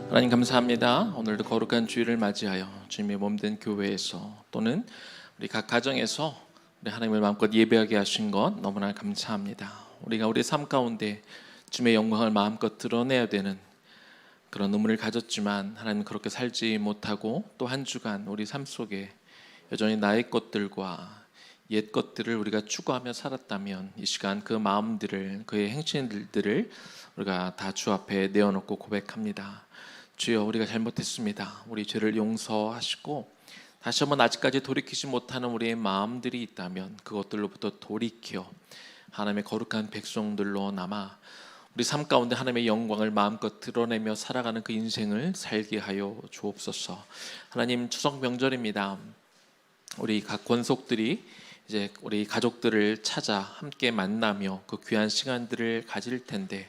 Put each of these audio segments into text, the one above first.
하나님 감사합니다. 오늘도 거룩한 주일을 맞이하여 주님의 몸된 교회에서 또는 우리 각 가정에서 우리 하나님을 마음껏 예배하게 하신 것 너무나 감사합니다. 우리가 우리 삶 가운데 주님의 영광을 마음껏 드러내야 되는 그런 의무를 가졌지만 하나님 그렇게 살지 못하고 또 한 주간 우리 삶 속에 여전히 나의 것들과 옛 것들을 우리가 추구하며 살았다면 이 시간 그 마음들을 그의 행실들을 우리가 다 주 앞에 내어놓고 고백합니다. 주여, 우리가 잘못했습니다. 우리 죄를 용서하시고 다시 한번 아직까지 돌이키지 못하는 우리의 마음들이 있다면 그것들로부터 돌이켜 하나님의 거룩한 백성들로 남아 우리 삶 가운데 하나님의 영광을 마음껏 드러내며 살아가는 그 인생을 살게 하여 주옵소서. 하나님, 추석 명절입니다. 우리 각 권속들이 이제 우리 가족들을 찾아 함께 만나며 그 귀한 시간들을 가질 텐데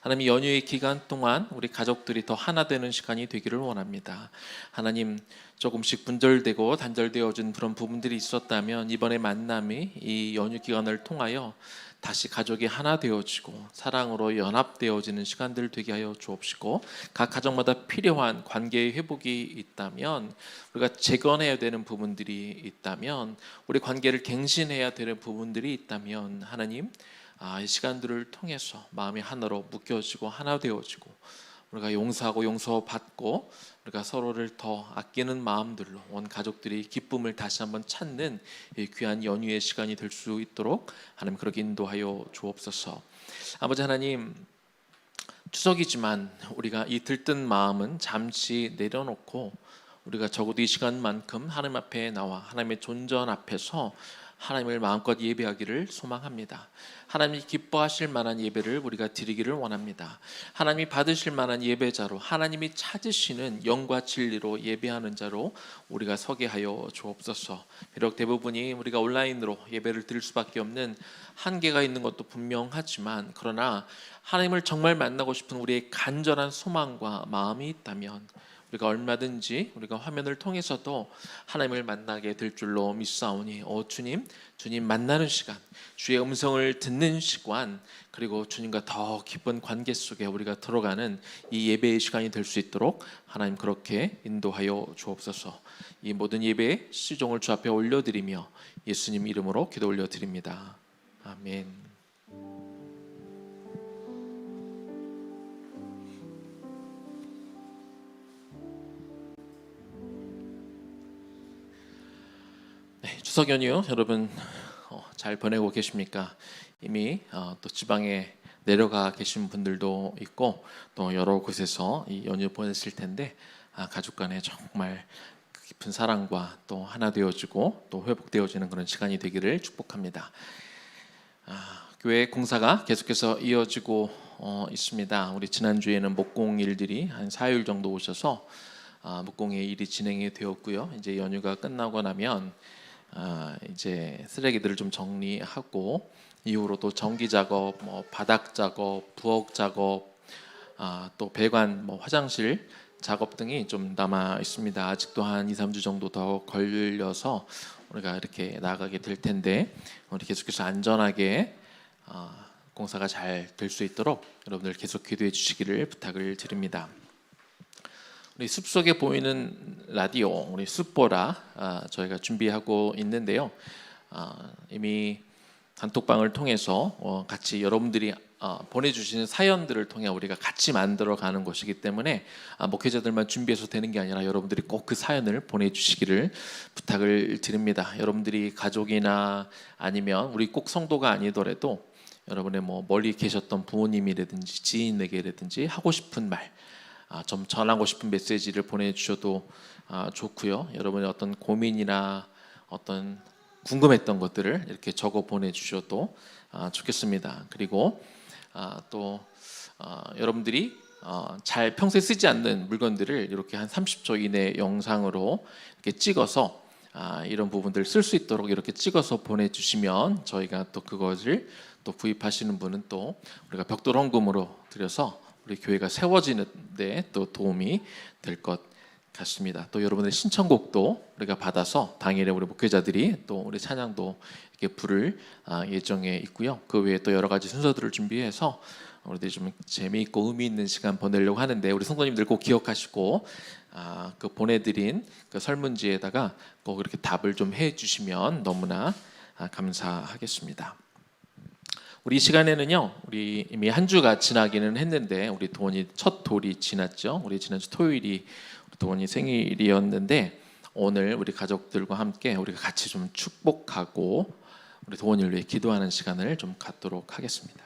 하나님, 연휴의 기간 동안 우리 가족들이 더 하나 되는 시간이 되기를 원합니다. 하나님, 조금씩 분절되고 단절되어진 그런 부분들이 있었다면 이번에 만남이 이 연휴 기간을 통하여 다시 가족이 하나 되어지고 사랑으로 연합되어지는 시간들 되게 하여 주옵시고, 각 가정마다 필요한 관계의 회복이 있다면, 우리가 재건해야 되는 부분들이 있다면, 우리 관계를 갱신해야 되는 부분들이 있다면 하나님, 이 시간들을 통해서 마음이 하나로 묶여지고 하나 되어지고 우리가 용서하고 용서받고 우리가 서로를 더 아끼는 마음들로 온 가족들이 기쁨을 다시 한번 찾는 이 귀한 연휴의 시간이 될 수 있도록 하나님 그렇게 인도하여 주옵소서. 아버지 하나님, 추석이지만 우리가 이 들뜬 마음은 잠시 내려놓고 우리가 적어도 이 시간만큼 하나님 앞에 나와 하나님의 존전 앞에서 하나님을 마음껏 예배하기를 소망합니다. 하나님이 기뻐하실 만한 예배를 우리가 드리기를 원합니다. 하나님이 받으실 만한 예배자로, 하나님이 찾으시는 영과 진리로 예배하는 자로 우리가 서게 하여 주옵소서. 비록 대부분이 우리가 온라인으로 예배를 드릴 수밖에 없는 한계가 있는 것도 분명하지만, 그러나 하나님을 정말 만나고 싶은 우리의 간절한 소망과 마음이 있다면 우리가 얼마든지 우리가 화면을 통해서도 하나님을 만나게 될 줄로 믿사오니, 주님 만나는 시간, 주의 음성을 듣는 시간, 그리고 주님과 더 깊은 관계 속에 우리가 들어가는 이 예배의 시간이 될 수 있도록 하나님 그렇게 인도하여 주옵소서. 이 모든 예배의 시종을 주 앞에 올려드리며 예수님 이름으로 기도 올려드립니다. 아멘. 추석 연휴 여러분 잘 보내고 계십니까? 이미 또 지방에 내려가 계신 분들도 있고 또 여러 곳에서 이 연휴 보냈을 텐데 가족 간에 정말 깊은 사랑과 또 하나 되어지고 또 회복되어지는 그런 시간이 되기를 축복합니다. 교회 공사가 계속해서 이어지고 있습니다. 우리 지난주에는 목공일들이 한 4일 정도 오셔서 목공의 일이 진행이 되었고요. 이제 연휴가 끝나고 나면 이제 쓰레기들을 좀 정리하고 이후로 또 전기 작업, 바닥 작업, 부엌 작업, 또 배관, 화장실 작업 등이 좀 남아 있습니다. 아직도 한 2-3주 정도 더 걸려서 우리가 이렇게 나가게 될 텐데 우리 계속해서 안전하게 공사가 잘 될 수 있도록 여러분들 계속 기도해 주시기를 부탁을 드립니다. 우리 숲속에 보이는 라디오, 우리 숲보라 저희가 준비하고 있는데요. 이미 단톡방을 통해서 같이 여러분들이 보내주시는 사연들을 통해 우리가 같이 만들어가는 것이기 때문에 목회자들만 준비해서 되는 게 아니라 여러분들이 꼭 그 사연을 보내주시기를 부탁을 드립니다. 여러분들이 가족이나 아니면 우리 꼭 성도가 아니더라도 여러분의 멀리 계셨던 부모님이라든지 지인에게라든지 하고 싶은 말, 좀 전하고 싶은 메시지를 보내주셔도 좋고요. 여러분의 어떤 고민이나 어떤 궁금했던 것들을 이렇게 적어 보내주셔도 좋겠습니다. 그리고 또 여러분들이 잘 평소에 쓰지 않는 물건들을 이렇게 한 30초 이내 영상으로 이렇게 찍어서 이런 부분들 쓸 수 있도록 이렇게 찍어서 보내주시면 저희가 또 그것을 또 구입하시는 분은 또 우리가 벽돌 헌금으로 드려서 우리 교회가 세워지는데 또 도움이 될 것 같습니다. 또 여러분의 신청곡도 우리가 받아서 당일에 우리 목회자들이 또 우리 찬양도 이렇게 부를 예정에 있고요. 그 외에 또 여러 가지 순서들을 준비해서 우리들이 좀 재미있고 의미 있는 시간 보내려고 하는데 우리 성도님들 꼭 기억하시고 그 보내드린 그 설문지에다가 꼭 이렇게 답을 좀 해주시면 너무나 감사하겠습니다. 우리 이 시간에는요, 우리 이미 한 주가 지나기는 했는데 우리 도원이 첫 돌이 지났죠. 우리 지난주 토요일이 도원이 생일이었는데 오늘 우리 가족들과 함께 우리가 같이 좀 축복하고 우리 도원이를 위해 기도하는 시간을 좀 갖도록 하겠습니다.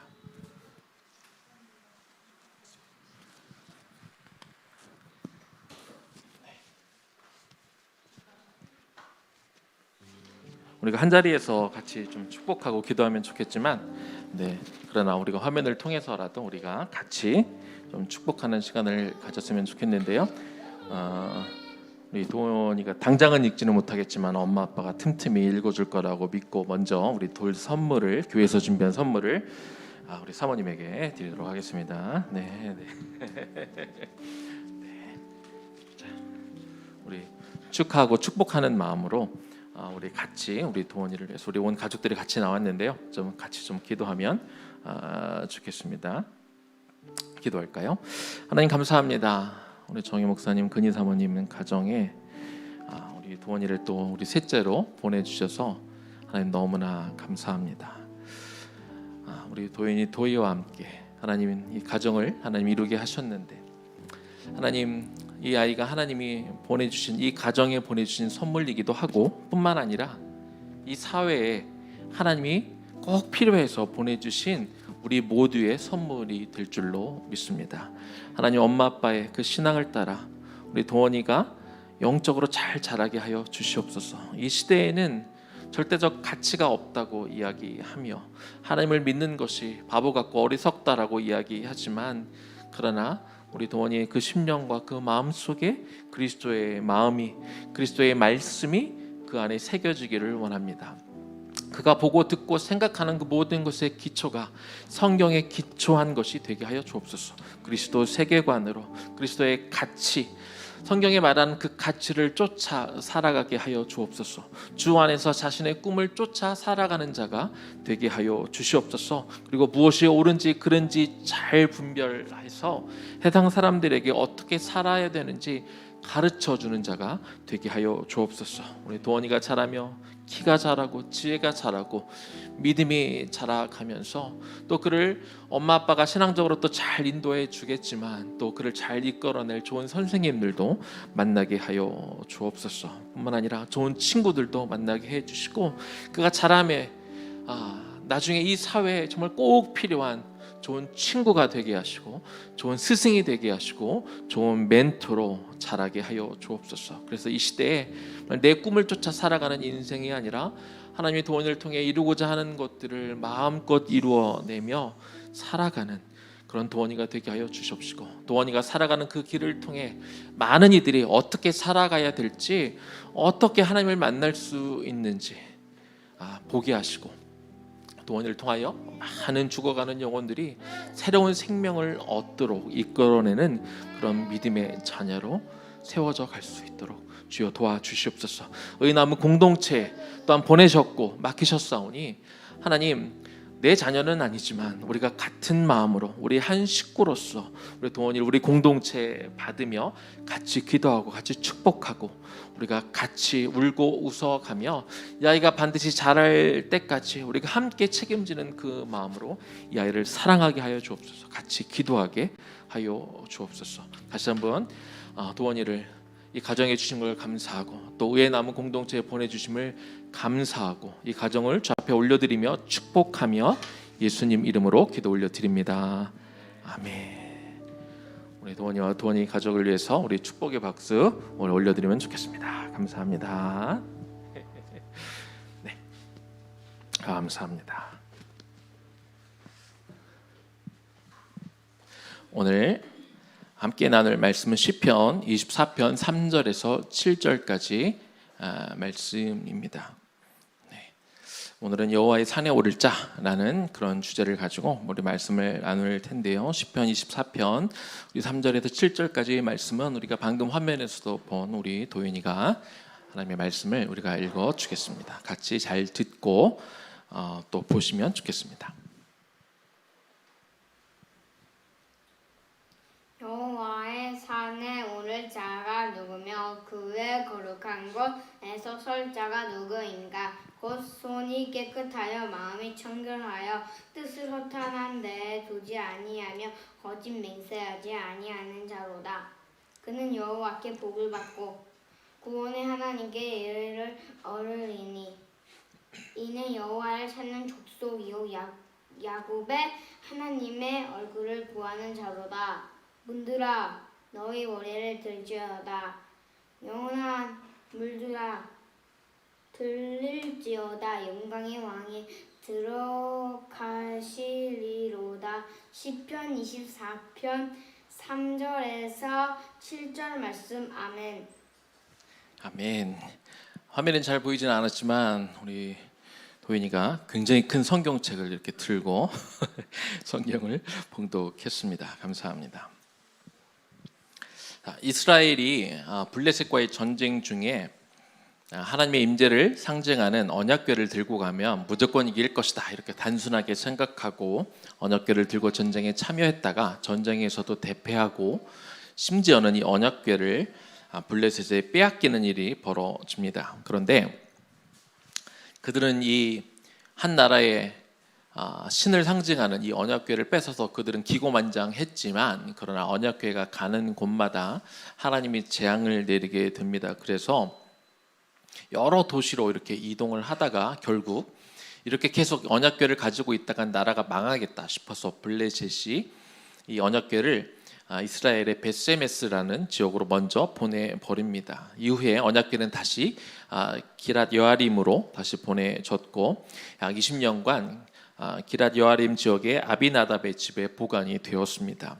우리가 한 자리에서 같이 좀 축복하고 기도하면 좋겠지만, 그러나 우리가 화면을 통해서라도 우리가 같이 좀 축복하는 시간을 가졌으면 좋겠는데요. 우리 도원이가 당장은 읽지는 못하겠지만 엄마 아빠가 틈틈이 읽어줄 거라고 믿고 먼저 우리 돌 선물을 교회에서 준비한 선물을 우리 사모님에게 드리도록 하겠습니다. 네. 자, 우리 축하하고 축복하는 마음으로 우리 같이 우리 도원이를 위해서 우리 온 가족들이 같이 나왔는데요. 좀 같이 좀 기도하면 좋겠습니다. 기도할까요? 하나님 감사합니다. 우리 정희 목사님, 근희 사모님 가정에 우리 도원이를 또 우리 셋째로 보내주셔서 하나님 너무나 감사합니다. 우리 도희와 함께 하나님 이 가정을 하나님 이루게 하셨는데 하나님 이 아이가 하나님이 보내주신 이 가정에 보내주신 선물이기도 하고 뿐만 아니라 이 사회에 하나님이 꼭 필요해서 보내주신 우리 모두의 선물이 될 줄로 믿습니다. 하나님 엄마 아빠의 그 신앙을 따라 우리 도원이가 영적으로 잘 자라게 하여 주시옵소서. 이 시대에는 절대적 가치가 없다고 이야기하며 하나님을 믿는 것이 바보 같고 어리석다라고 이야기하지만 그러나 우리 도원이의 그 심령과 그 마음 속에 그리스도의 마음이 그리스도의 말씀이 그 안에 새겨지기를 원합니다. 그가 보고 듣고 생각하는 그 모든 것의 기초가 성경에 기초한 것이 되게 하여 주옵소서. 그리스도 세계관으로 그리스도의 가치 성경에 말하는 그 가치를 쫓아 살아가게 하여 주옵소서. 주 안에서 자신의 꿈을 쫓아 살아가는 자가 되게 하여 주시옵소서. 그리고 무엇이 옳은지 그른지 잘 분별해서 세상 사람들에게 어떻게 살아야 되는지 가르쳐 주는 자가 되게 하여 주옵소서. 우리 도원이가 자라며 키가 자라고 지혜가 자라고 믿음이 자라가면서 또 그를 엄마 아빠가 신앙적으로 또 잘 인도해 주겠지만 또 그를 잘 이끌어낼 좋은 선생님들도 만나게 하여 주옵소서. 뿐만 아니라 좋은 친구들도 만나게 해주시고 그가 자라매 나중에 이 사회에 정말 꼭 필요한 좋은 친구가 되게 하시고 좋은 스승이 되게 하시고 좋은 멘토로 자라게 하여 주옵소서. 그래서 이 시대에 내 꿈을 쫓아 살아가는 인생이 아니라 하나님의 도원을 통해 이루고자 하는 것들을 마음껏 이루어내며 살아가는 그런 도원이가 되게 하여 주시옵시고 도원이가 살아가는 그 길을 통해 많은 이들이 어떻게 살아가야 될지 어떻게 하나님을 만날 수 있는지 보게 하시고 도원이를 통하여 많은 죽어가는 영혼들이 새로운 생명을 얻도록 이끌어내는 그런 믿음의 자녀로 세워져 갈 수 있도록 주여 도와주시옵소서. 의나무 공동체 또한 보내셨고 맡기셨사오니 하나님 내 자녀는 아니지만 우리가 같은 마음으로 우리 한 식구로서 우리 도원이를 우리 공동체에 받으며 같이 기도하고 같이 축복하고 우리가 같이 울고 웃어가며 이 아이가 반드시 자랄 때까지 우리가 함께 책임지는 그 마음으로 이 아이를 사랑하게 하여 주옵소서. 같이 기도하게 하여 주옵소서. 다시 한번 도원이를 이 가정에 주신 걸 감사하고 또 의에 남은 공동체에 보내주심을 감사하고 이 가정을 주 앞에 올려드리며 축복하며 예수님 이름으로 기도 올려드립니다. 아멘. 우리 도원이와 도원이 가족을 위해서 우리 축복의 박수 오늘 올려드리면 좋겠습니다. 감사합니다. 네, 감사합니다. 오늘 함께 나눌 말씀은 시편 24편 3절에서 7절까지 말씀입니다. 네. 오늘은 여호와의 산에 오를 자라는 그런 주제를 가지고 우리 말씀을 나눌 텐데요. 시편 24편 우리 3절에서 7절까지 말씀은 우리가 방금 화면에서도 본 우리 도윤이가 하나님의 말씀을 우리가 읽어 주겠습니다. 같이 잘 듣고 또 보시면 좋겠습니다. 여호와의 산에 오를 자가 누구며 그의 거룩한 곳에서 설 자가 누구인가? 곧 손이 깨끗하여 마음이 청결하여 뜻을 허탄한 데에 두지 아니하며 거짓 맹세하지 아니하는 자로다. 그는 여호와께 복을 받고 구원의 하나님께 예를 얻으리니 이는 여호와를 찾는 족속이요 야곱의 하나님의 얼굴을 구하는 자로다. 문들아 너희 머리를 들지어다. 영원한 물들아 들릴지어다. 영광의 왕이 들어가시리로다. 시편 24편 3절에서 7절 말씀. 아멘. 아멘. 화면은 잘 보이진 않았지만 우리 도인이가 굉장히 큰 성경책을 이렇게 들고 성경을 봉독했습니다. 감사합니다. 이스라엘이 블레셋과의 전쟁 중에 하나님의 임재를 상징하는 언약궤를 들고 가면 무조건 이길 것이다 이렇게 단순하게 생각하고 언약궤를 들고 전쟁에 참여했다가 전쟁에서도 대패하고 심지어는 이 언약궤를 블레셋에 빼앗기는 일이 벌어집니다. 그런데 그들은 이 한 나라의 신을 상징하는 이 언약궤를 뺏어서 그들은 기고만장했지만 그러나 언약궤가 가는 곳마다 하나님이 재앙을 내리게 됩니다. 그래서 여러 도시로 이렇게 이동을 하다가 결국 이렇게 계속 언약궤를 가지고 있다가 나라가 망하겠다 싶어서 블레셋이 이 언약궤를 이스라엘의 벳세메스라는 지역으로 먼저 보내버립니다. 이후에 언약궤는 다시 기랏 여아림으로 다시 보내졌고 약 20년간 기랏 여아림 지역의 아비나답의 집에 보관이 되었습니다.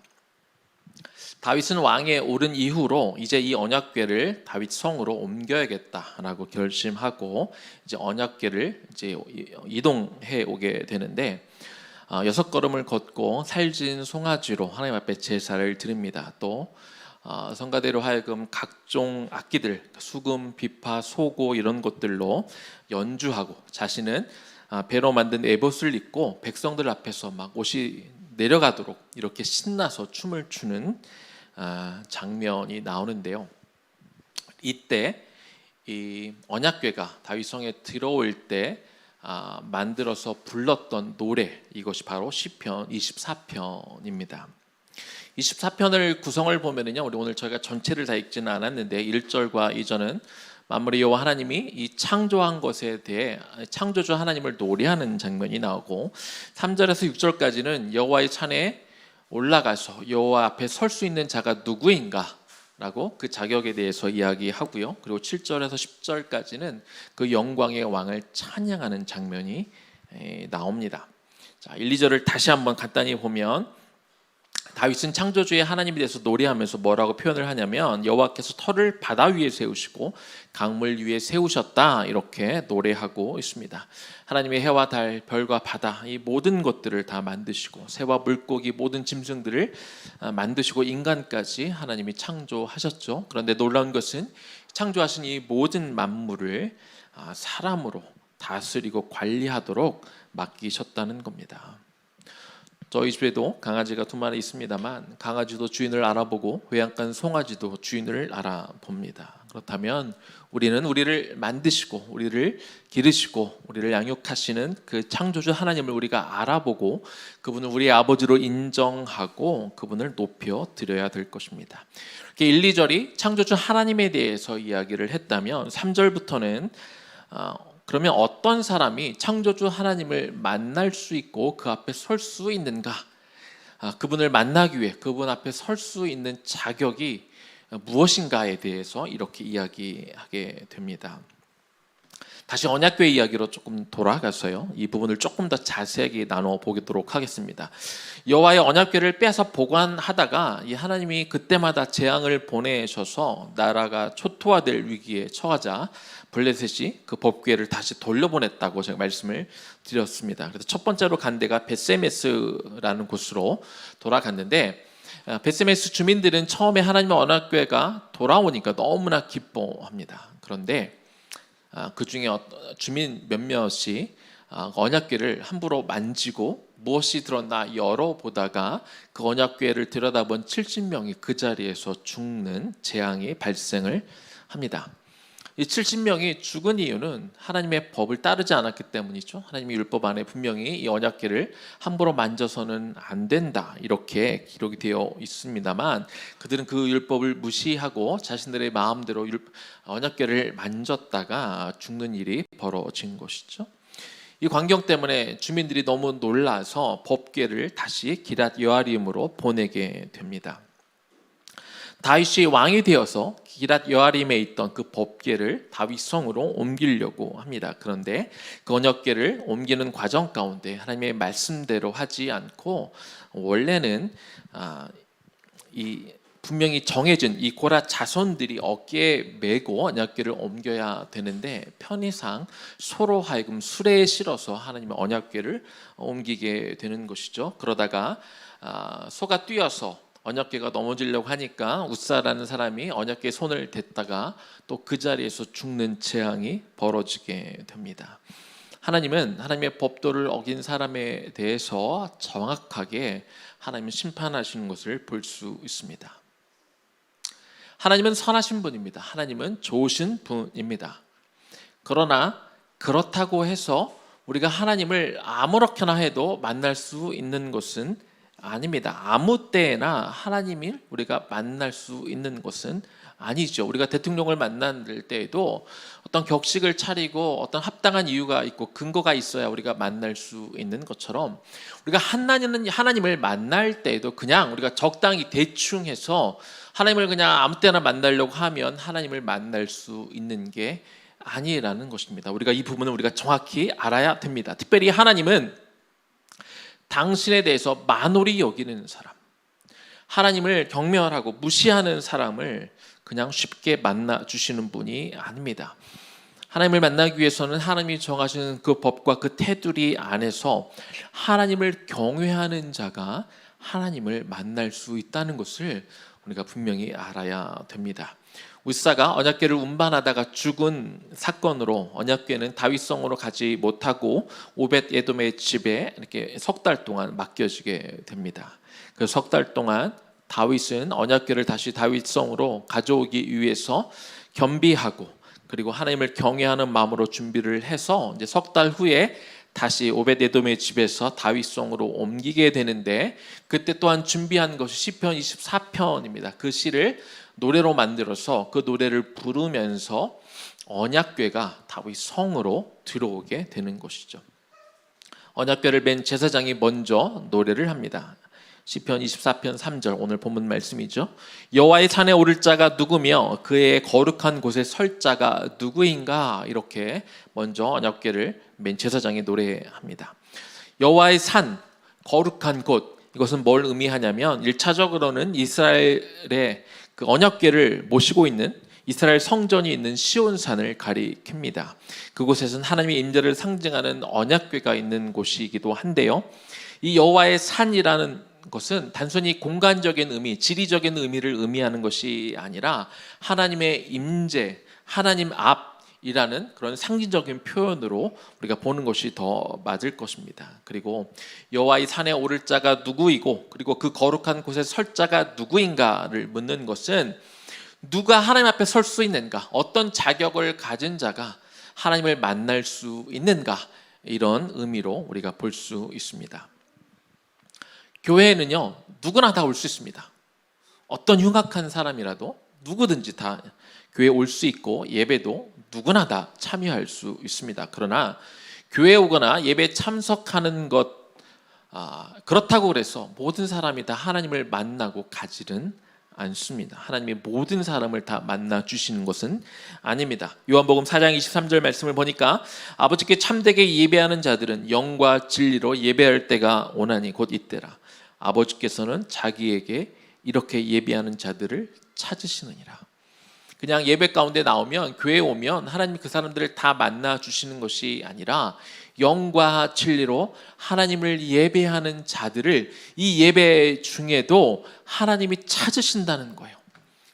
다윗은 왕에 오른 이후로 이제 이 언약궤를 다윗 성으로 옮겨야겠다라고 결심하고 이제 언약궤를 이제 이동해 오게 되는데 6걸음을 걷고 살진 송아지로 하나님 앞에 제사를 드립니다. 또 성가대로 하여금 각종 악기들, 수금, 비파, 소고 이런 것들로 연주하고 자신은 배로 만든 에봇을 입고 백성들 앞에서 막 옷이 내려가도록 이렇게 신나서 춤을 추는 장면이 나오는데요. 이때 이 언약궤가 다윗성에 들어올 때 만들어서 불렀던 노래, 이것이 바로 시편 24편입니다. 24편을 구성을 보면은요, 우리 오늘 저희가 전체를 다 읽지는 않았는데 1절과 2절은 만물의 여호와 하나님이 이 창조한 것에 대해 창조주 하나님을 노래하는 장면이 나오고 3절에서 6절까지는 여호와의 산에 올라가서 여호와 앞에 설 수 있는 자가 누구인가 라고 그 자격에 대해서 이야기하고요. 그리고 7절에서 10절까지는 그 영광의 왕을 찬양하는 장면이 나옵니다. 자, 1, 2절을 다시 한번 간단히 보면 다윗은 창조주의 하나님에 대해서 노래하면서 뭐라고 표현을 하냐면 여호와께서 터를 바다 위에 세우시고 강물 위에 세우셨다 이렇게 노래하고 있습니다. 하나님의 해와 달, 별과 바다 이 모든 것들을 다 만드시고 새와 물고기 모든 짐승들을 만드시고 인간까지 하나님이 창조하셨죠. 그런데 놀라운 것은 창조하신 이 모든 만물을 사람으로 다스리고 관리하도록 맡기셨다는 겁니다. 저희 집에도 강아지가 2마리 있습니다만 강아지도 주인을 알아보고 외양간 송아지도 주인을 알아봅니다. 그렇다면 우리는 우리를 만드시고 우리를 기르시고 우리를 양육하시는 그 창조주 하나님을 우리가 알아보고 그분을 우리의 아버지로 인정하고 그분을 높여 드려야 될 것입니다. 이렇게 1, 2절이 창조주 하나님에 대해서 이야기를 했다면 3절부터는 그러면 어떤 사람이 창조주 하나님을 만날 수 있고 그 앞에 설 수 있는가? 그분을 만나기 위해 그분 앞에 설 수 있는 자격이 무엇인가에 대해서 이렇게 이야기하게 됩니다. 다시 언약궤 이야기로 조금 돌아가서요. 이 부분을 조금 더 자세하게 나눠 보도록 하겠습니다. 여호와의 언약궤를 빼앗아 보관하다가 이 하나님이 그때마다 재앙을 보내셔서 나라가 초토화될 위기에 처하자 블레셋이 그 법궤를 다시 돌려보냈다고 제가 말씀을 드렸습니다. 그래서 첫 번째로 간 데가 벳세메스라는 곳으로 돌아갔는데 벳세메스 주민들은 처음에 하나님의 언약궤가 돌아오니까 너무나 기뻐합니다. 그런데 그 중에 주민 몇몇이 언약궤를 함부로 만지고 무엇이 들었나 열어보다가 그 언약궤를 들여다본 70명이 그 자리에서 죽는 재앙이 발생을 합니다. 이 70명이 죽은 이유는 하나님의 법을 따르지 않았기 때문이죠. 하나님의 율법 안에 분명히 이 언약궤를 함부로 만져서는 안 된다 이렇게 기록이 되어 있습니다만 그들은 그 율법을 무시하고 자신들의 마음대로 언약궤를 만졌다가 죽는 일이 벌어진 것이죠. 이 광경 때문에 주민들이 너무 놀라서 법궤를 다시 기럇 여아림으로 보내게 됩니다. 다윗이 왕이 되어서 기럇 여아림에 있던 그 법궤를 다윗 성으로 옮기려고 합니다. 그런데 그 언약궤를 옮기는 과정 가운데 하나님의 말씀대로 하지 않고 원래는 이 분명히 정해진 이 고라 자손들이 어깨에 메고 언약궤를 옮겨야 되는데 편의상 소로 하여금 수레에 실어서 하나님의 언약궤를 옮기게 되는 것이죠. 그러다가 소가 뛰어서 언약궤가 넘어지려고 하니까 웃사라는 사람이 언약궤에 손을 댔다가 또 그 자리에서 죽는 재앙이 벌어지게 됩니다. 하나님은 하나님의 법도를 어긴 사람에 대해서 정확하게 하나님은 심판하시는 것을 볼 수 있습니다. 하나님은 선하신 분입니다. 하나님은 좋으신 분입니다. 그러나 그렇다고 해서 우리가 하나님을 아무렇게나 해도 만날 수 있는 것은 아닙니다. 아무 때나 하나님을 우리가 만날 수 있는 것은 아니죠. 우리가 대통령을 만날 때에도 어떤 격식을 차리고 어떤 합당한 이유가 있고 근거가 있어야 우리가 만날 수 있는 것처럼 우리가 하나님을 만날 때에도 그냥 우리가 적당히 대충 해서 하나님을 그냥 아무 때나 만나려고 하면 하나님을 만날 수 있는 게 아니라는 것입니다. 우리가 이 부분을 우리가 정확히 알아야 됩니다. 특별히 하나님은 당신에 대해서 만홀히 여기는 사람, 하나님을 경멸하고 무시하는 사람을 그냥 쉽게 만나 주시는 분이 아닙니다. 하나님을 만나기 위해서는 하나님이 정하시는 그 법과 그 테두리 안에서 하나님을 경외하는 자가 하나님을 만날 수 있다는 것을 우리가 분명히 알아야 됩니다. 웃사가 언약궤를 운반하다가 죽은 사건으로 언약궤는 다윗성으로 가지 못하고 오벳 에돔의 집에 이렇게 석 달 동안 맡겨지게 됩니다. 그 석 달 동안 다윗은 언약궤를 다시 다윗성으로 가져오기 위해서 겸비하고 그리고 하나님을 경외하는 마음으로 준비를 해서 이제 석 달 후에 다시 오벳 에돔의 집에서 다윗성으로 옮기게 되는데 그때 또한 준비한 것이 시편 24편입니다. 그 시를 노래로 만들어서 그 노래를 부르면서 언약궤가 다윗 성으로 들어오게 되는 것이죠. 언약궤를 맨 제사장이 먼저 노래를 합니다. 시편 24편 3절 오늘 본문 말씀이죠. 여호와의 산에 오를 자가 누구며 그의 거룩한 곳에 설 자가 누구인가 이렇게 먼저 언약궤를 맨 제사장이 노래합니다. 여호와의 산, 거룩한 곳 이것은 뭘 의미하냐면 1차적으로는 이스라엘의 그 언약궤를 모시고 있는 이스라엘 성전이 있는 시온산을 가리킵니다. 그곳에서는 하나님의 임재를 상징하는 언약궤가 있는 곳이기도 한데요. 이 여호와의 산이라는 것은 단순히 공간적인 의미, 지리적인 의미를 의미하는 것이 아니라 하나님의 임재, 하나님 앞이라는 그런 상징적인 표현으로 우리가 보는 것이 더 맞을 것입니다. 그리고 여호와의 산에 오를 자가 누구이고 그리고 그 거룩한 곳에 설 자가 누구인가를 묻는 것은 누가 하나님 앞에 설 수 있는가, 어떤 자격을 가진 자가 하나님을 만날 수 있는가 이런 의미로 우리가 볼 수 있습니다. 교회에는요 누구나 다 올 수 있습니다. 어떤 흉악한 사람이라도 누구든지 다 교회에 올 수 있고 예배도 누구나 다 참여할 수 있습니다. 그러나 교회에 오거나 예배에 참석하는 것 그렇다고 그래서 모든 사람이 다 하나님을 만나고 가지는 않습니다. 하나님이 모든 사람을 다 만나 주시는 것은 아닙니다. 요한복음 4장 23절 말씀을 보니까 아버지께 참되게 예배하는 자들은 영과 진리로 예배할 때가 오나니 곧 이때라. 아버지께서는 자기에게 이렇게 예배하는 자들을 찾으시느니라. 그냥 예배 가운데 나오면 교회에 오면 하나님이 그 사람들을 다 만나 주시는 것이 아니라 영과 진리로 하나님을 예배하는 자들을 이 예배 중에도 하나님이 찾으신다는 거예요.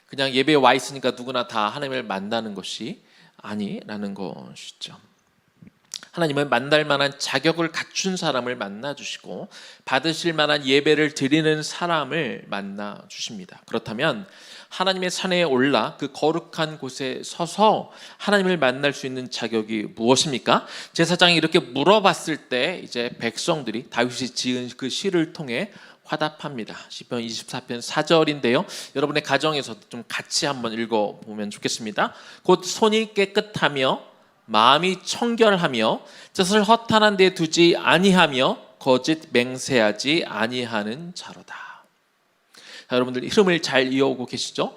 그냥 예배에 와 있으니까 누구나 다 하나님을 만나는 것이 아니라는 것이죠. 하나님은 만날 만한 자격을 갖춘 사람을 만나 주시고 받으실 만한 예배를 드리는 사람을 만나 주십니다. 그렇다면 하나님의 산에 올라 그 거룩한 곳에 서서 하나님을 만날 수 있는 자격이 무엇입니까? 제사장이 이렇게 물어봤을 때 이제 백성들이 다윗이 지은 그 시를 통해 화답합니다. 시편 24편 4절인데요. 여러분의 가정에서 좀 같이 한번 읽어보면 좋겠습니다. 곧 손이 깨끗하며 마음이 청결하며 뜻을 허탄한 데 두지 아니하며 거짓 맹세하지 아니하는 자로다. 자, 여러분들 흐름을 잘 이어오고 계시죠?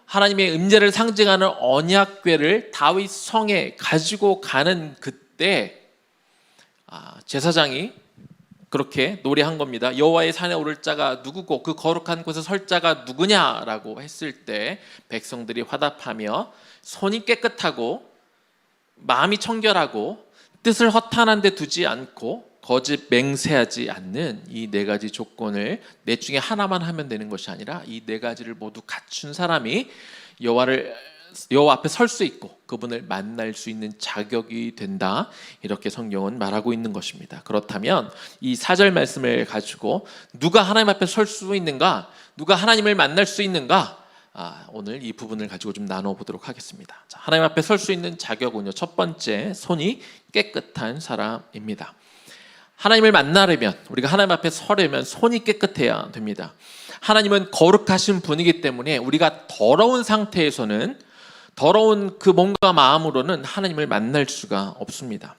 하나님의 임재를 상징하는 언약궤를 다윗 성에 가지고 가는 그때 제사장이 그렇게 노래한 겁니다. 여호와의 산에 오를 자가 누구고 그 거룩한 곳에 설 자가 누구냐라고 했을 때 백성들이 화답하며 손이 깨끗하고 마음이 청결하고 뜻을 허탄한 데 두지 않고 거짓 맹세하지 않는 이 네 가지 조건을 넷 중에 하나만 하면 되는 것이 아니라 이 네 가지를 모두 갖춘 사람이 여호와 앞에 설 수 있고 그분을 만날 수 있는 자격이 된다. 이렇게 성경은 말하고 있는 것입니다. 그렇다면 이 4절 말씀을 가지고 누가 하나님 앞에 설 수 있는가? 누가 하나님을 만날 수 있는가? 오늘 이 부분을 가지고 좀 나눠보도록 하겠습니다. 자, 하나님 앞에 설 수 있는 자격은요, 첫 번째 손이 깨끗한 사람입니다. 하나님을 만나려면, 우리가 하나님 앞에 서려면 손이 깨끗해야 됩니다. 하나님은 거룩하신 분이기 때문에 우리가 더러운 상태에서는, 더러운 그 몸과 마음으로는 하나님을 만날 수가 없습니다.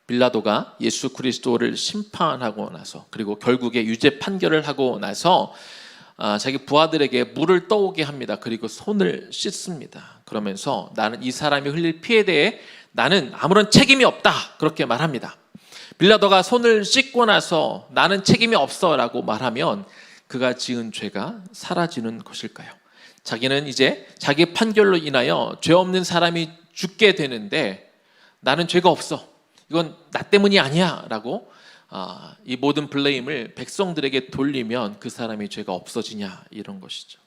빌라도가 예수 그리스도를 심판하고 나서, 그리고 결국에 유죄 판결을 하고 나서 자기 부하들에게 물을 떠오게 합니다. 그리고 손을 씻습니다. 그러면서 나는 이 사람이 흘릴 피에 대해 나는 아무런 책임이 없다, 그렇게 말합니다. 빌라도가 손을 씻고 나서 나는 책임이 없어 라고 말하면 그가 지은 죄가 사라지는 것일까요? 자기는 이제 자기 판결로 인하여 죄 없는 사람이 죽게 되는데 나는 죄가 없어, 이건 나 때문이 아니야 라고 이 모든 블레임을 백성들에게 돌리면 그 사람의 죄가 없어지냐, 이런 것이죠.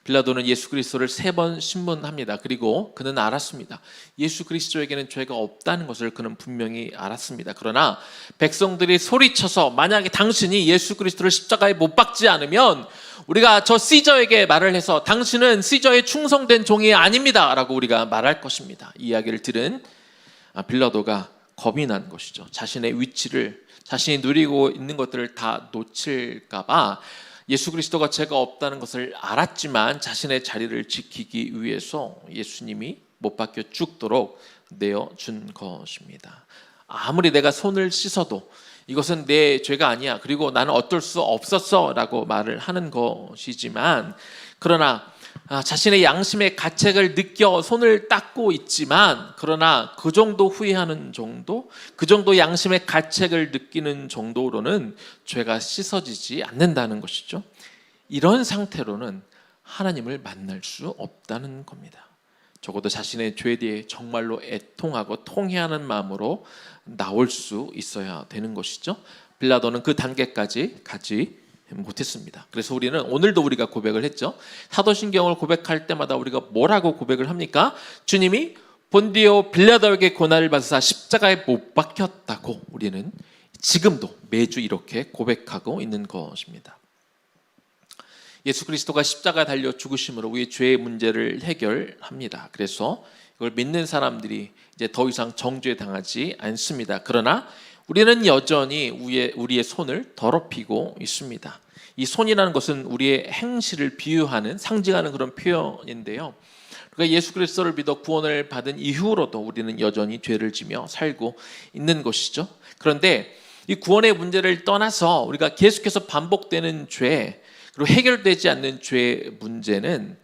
빌라도는 예수 그리스도를 3번 신문합니다. 그리고 그는 알았습니다. 예수 그리스도에게는 죄가 없다는 것을 그는 분명히 알았습니다. 그러나 백성들이 소리쳐서 만약에 당신이 예수 그리스도를 십자가에 못 박지 않으면 우리가 저 시저에게 말을 해서 당신은 시저에 충성된 종이 아닙니다 라고 우리가 말할 것입니다. 이 이야기를 들은 빌라도가 겁이 난 것이죠. 자신의 위치를, 자신이 누리고 있는 것들을 다 놓칠까 봐 예수 그리스도가 죄가 없다는 것을 알았지만 자신의 자리를 지키기 위해서 예수님이 못 박혀 죽도록 내어준 것입니다. 아무리 내가 손을 씻어도 이것은 내 죄가 아니야, 그리고 나는 어쩔 수 없었어 라고 말을 하는 것이지만, 그러나 자신의 양심의 가책을 느껴 손을 닦고 있지만, 그러나 그 정도 후회하는 정도, 그 정도 양심의 가책을 느끼는 정도로는 죄가 씻어지지 않는다는 것이죠. 이런 상태로는 하나님을 만날 수 없다는 겁니다. 적어도 자신의 죄에 대해 정말로 애통하고 통회하는 마음으로 나올 수 있어야 되는 것이죠. 빌라도는 그 단계까지 가지 못했습니다. 그래서 우리는 오늘도 우리가 고백을 했죠. 사도신경을 고백할 때마다 우리가 뭐라고 고백을 합니까? 주님이 본디오 빌라도에게 고난을 받으사 십자가에 못 박혔다고 우리는 지금도 매주 이렇게 고백하고 있는 것입니다. 예수 그리스도가 십자가에 달려 죽으심으로 우리의 죄의 문제를 해결합니다. 그래서 이걸 믿는 사람들이 이제 더 이상 정죄 당하지 않습니다. 그러나 우리는 여전히 우리의 손을 더럽히고 있습니다. 이 손이라는 것은 우리의 행실을 비유하는, 상징하는 그런 표현인데요. 그러니까 예수 그리스도를 믿어 구원을 받은 이후로도 우리는 여전히 죄를 지며 살고 있는 것이죠. 그런데 이 구원의 문제를 떠나서 우리가 계속해서 반복되는 죄, 그리고 해결되지 않는 죄의 문제는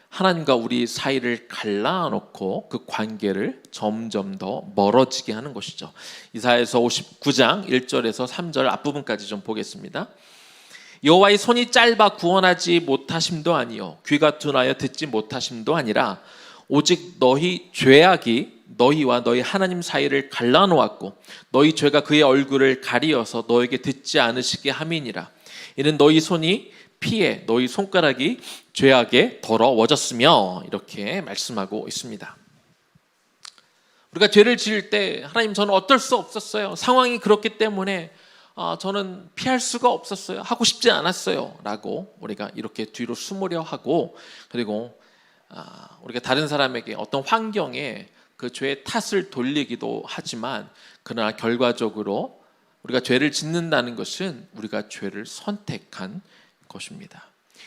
하나님과 우리 사이를 갈라놓고 그 관계를 점점 더 멀어지게 하는 것이죠. 이사야서 59장 1절에서 3절 앞부분까지 좀 보겠습니다. 여호와의 손이 짧아 구원하지 못하심도 아니요 귀가 둔하여 듣지 못하심도 아니라 오직 너희 죄악이 너희와 너희 하나님 사이를 갈라놓았고 너희 죄가 그의 얼굴을 가리어서 너에게 듣지 않으시게 함이니라. 이는 너희 손이 피에 너희 손가락이 죄악에 더러워졌으며, 이렇게 말씀하고 있습니다. 우리가 죄를 지을 때 하나님 저는 어쩔 수 없었어요. 상황이 그렇기 때문에 저는 피할 수가 없었어요. 하고 싶지 않았어요. 라고 우리가 이렇게 뒤로 숨으려 하고, 그리고 우리가 다른 사람에게 어떤 환경에 그 죄의 탓을 돌리기도 하지만, 그러나 결과적으로 우리가 죄를 짓는다는 것은 우리가 죄를 선택한 것입니다.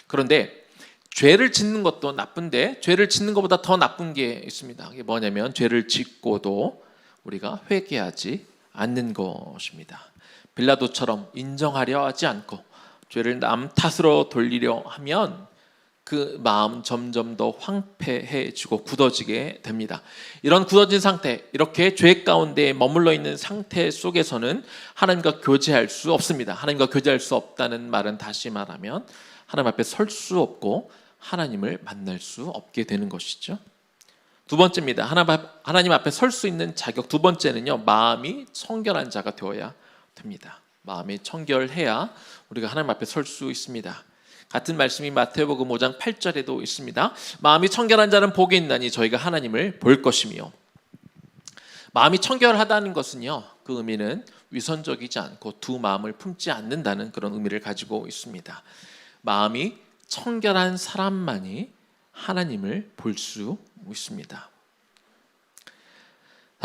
그런데 죄를 짓는 것도 나쁜데 죄를 짓는 것보다 더 나쁜 게 있습니다. 그게 뭐냐면 죄를 짓고도 우리가 회개하지 않는 것입니다. 빌라도처럼 인정하려 하지 않고 죄를 남 탓으로 돌리려 하면 그 마음 점점 더 황폐해지고 굳어지게 됩니다. 이런 굳어진 상태, 이렇게 죄 가운데 머물러 있는 상태 속에서는 하나님과 교제할 수 없습니다. 하나님과 교제할 수 없다는 말은 다시 말하면 하나님 앞에 설 수 없고 하나님을 만날 수 없게 되는 것이죠. 두 번째입니다. 하나님 앞에 설 수 있는 자격. 두 번째는요, 마음이 청결한 자가 되어야 됩니다. 마음이 청결해야 우리가 하나님 앞에 설 수 있습니다. 같은 말씀이 마태복음 5장 8절에도 있습니다. 마음이 청결한 자는 복이 있나니 저희가 하나님을 볼 것이며. 마음이 청결하다는 것은요, 그 의미는 위선적이지 않고 두 마음을 품지 않는다는 그런 의미를 가지고 있습니다. 마음이 청결한 사람만이 하나님을 볼 수 있습니다.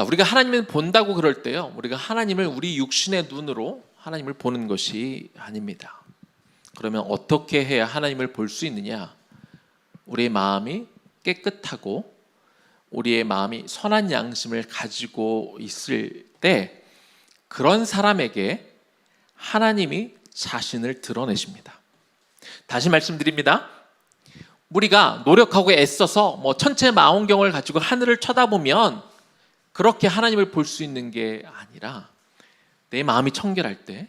우리가 하나님을 본다고 그럴 때요, 우리가 하나님을 우리 육신의 눈으로 하나님을 보는 것이 아닙니다. 그러면 어떻게 해야 하나님을 볼 수 있느냐? 우리의 마음이 깨끗하고 우리의 마음이 선한 양심을 가지고 있을 때 그런 사람에게 하나님이 자신을 드러내십니다. 다시 말씀드립니다. 우리가 노력하고 애써서 천체 망원경을 가지고 하늘을 쳐다보면 그렇게 하나님을 볼 수 있는 게 아니라, 내 마음이 청결할 때,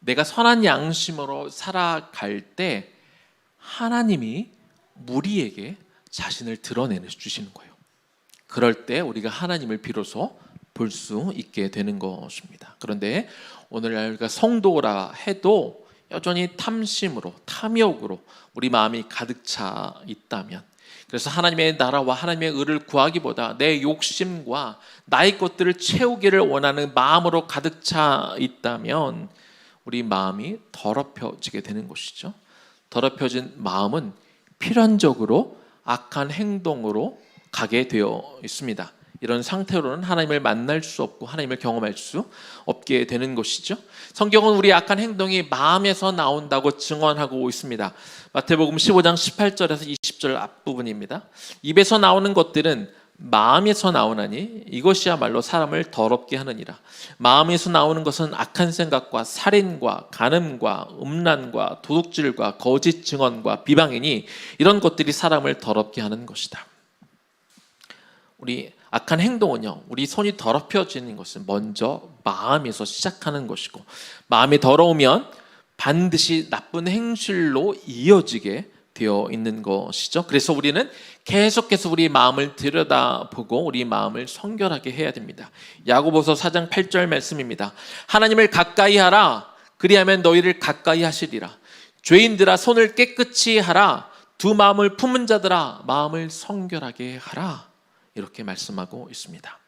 내가 선한 양심으로 살아갈 때 하나님이 우리에게 자신을 드러내 주시는 거예요. 그럴 때 우리가 하나님을 비로소 볼 수 있게 되는 것입니다. 그런데 오늘날 우리가 성도라 해도 여전히 탐심으로, 탐욕으로 우리 마음이 가득 차 있다면, 그래서 하나님의 나라와 하나님의 의를 구하기보다 내 욕심과 나의 것들을 채우기를 원하는 마음으로 가득 차 있다면 우리 마음이 더럽혀지게 되는 것이죠. 더럽혀진 마음은 필연적으로 악한 행동으로 가게 되어 있습니다. 이런 상태로는 하나님을 만날 수 없고 하나님을 경험할 수 없게 되는 것이죠. 성경은 우리 악한 행동이 마음에서 나온다고 증언하고 있습니다. 마태복음 15장 18절에서 20절 앞부분입니다. 입에서 나오는 것들은 마음에서 나오나니 이것이야말로 사람을 더럽게 하느니라. 마음에서 나오는 것은 악한 생각과 살인과 간음과 음란과 도둑질과 거짓 증언과 비방이니 이런 것들이 사람을 더럽게 하는 것이다. 우리 악한 행동은요, 우리 손이 더럽혀지는 것은 먼저 마음에서 시작하는 것이고, 마음이 더러우면 반드시 나쁜 행실로 이어지게 되어 있는 것이죠. 그래서 우리는 계속해서 우리 마음을 들여다보고 우리 마음을 성결하게 해야 됩니다. 야고보서 4장 8절 말씀입니다. 하나님을 가까이 하라. 그리하면 너희를 가까이 하시리라. 죄인들아 손을 깨끗이 하라. 두 마음을 품은 자들아 마음을 성결하게 하라. 이렇게 말씀하고 있습니다.